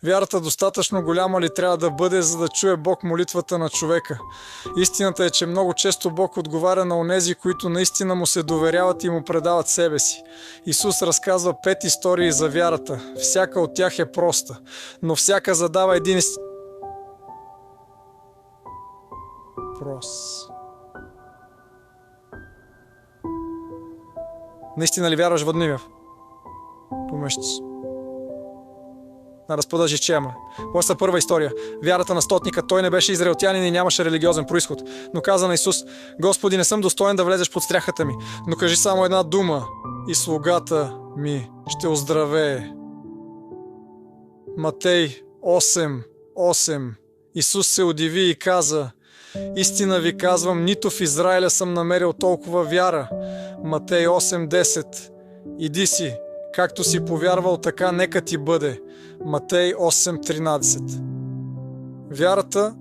Вярата достатъчно голяма ли трябва да бъде, за да чуе Бог молитвата на човека? Истината е, че много често Бог отговаря на онези, които наистина му се доверяват и му предават себе си. Исус разказва 5 истории за вярата. Всяка от тях е проста, но всяка задава един въпрос. Наистина ли вярваш в Дневия? Помещи се. Да разподължи чема. Лоса първа история. Вярата на стотника. Той не беше израелтянин и нямаше религиозен происход. Но каза на Исус: Господи, не съм достоен да влезеш под стряхата ми, но кажи само една дума и слугата ми ще оздравее. Матей 8:8. Исус се удиви и каза: Истина ви казвам, нито в Израиля съм намерил толкова вяра. Матей 8:10. Иди си, както си повярвал, така нека ти бъде. Матей 8:13. Вярата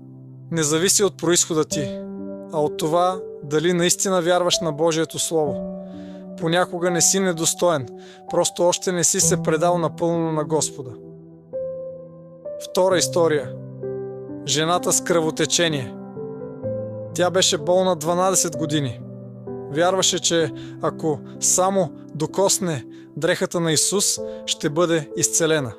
не зависи от произхода ти, а от това дали наистина вярваш на Божието Слово. Понякога не си недостоен, просто още не си се предал напълно на Господа. Втора история. Жената с кръвотечение. Тя беше болна 12 години. Вярваше, че ако само докосне дрехата на Исус, ще бъде изцелена.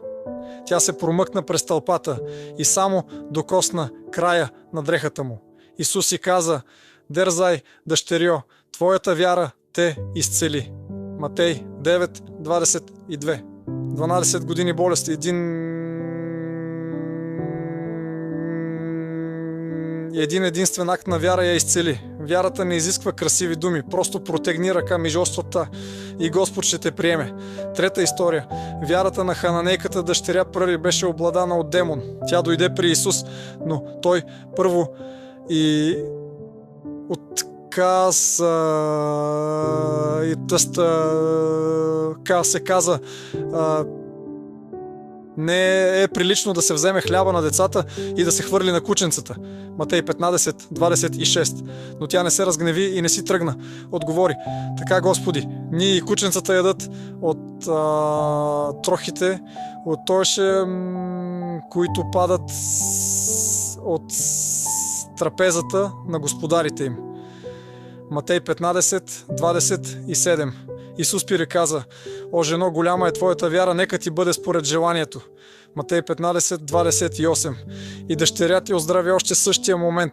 Тя се промъкна през тълпата и само докосна края на дрехата му. Исус и каза: Дерзай, дъщерьо, твоята вяра те изцели. Матей 9:22. 12 години болест, един единствен акт на вяра я изцели. Вярата не изисква красиви думи, просто протегни ръка между острата и Господ ще те приеме. Трета история. Вярата на хананейката дъщеря първи беше обладана от демон. Тя дойде при Исус, но той първо и се каза: не е прилично да се вземе хляба на децата и да се хвърли на кученцата. Матей 15:26. Но тя не се разгневи и не си тръгна. Отговори: така, Господи, ние и кученцата ядат от трохите, от тоеше, които падат от трапезата на господарите им. Матей 15:27. Исус пире каза: О, жено, голяма е твоята вяра, нека ти бъде според желанието. Матей 15:28. И дъщеря ти оздрави още същия момент.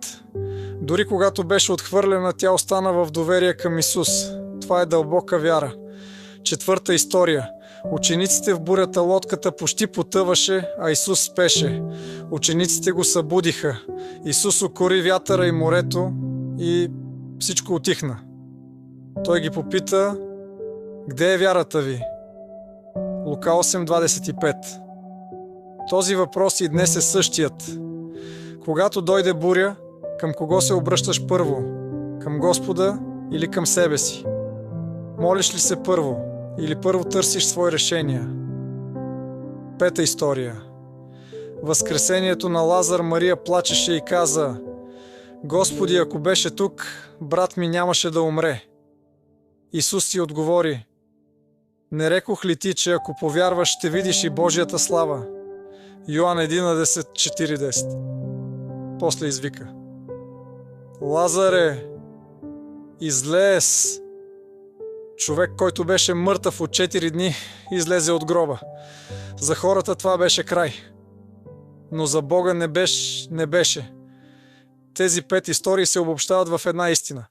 Дори когато беше отхвърлена, тя остана в доверие към Исус. Това е дълбока вяра. Четвърта история. Учениците в бурята, лодката почти потъваше, а Исус спеше. Учениците го събудиха. Исус укори вятъра и морето и всичко утихна. Той ги попита: Где е вярата ви? Лука 8:25. Този въпрос и днес е същият. Когато дойде буря, към кого се обръщаш първо? Към Господа или към себе си? Молиш ли се първо или първо търсиш свои решения? Пета история. Възкресението на Лазар. Мария плачеше и каза: Господи, ако беше тук, брат ми нямаше да умре. Исус си отговори: Не рекох ли ти, че ако повярваш, ще видиш и Божията слава? Йоан 11:4-10. После извика: Лазаре, излез! Човек, който беше мъртъв от 4 дни, излезе от гроба. За хората това беше край. Но за Бога не беше. Тези 5 истории се обобщават в една истина.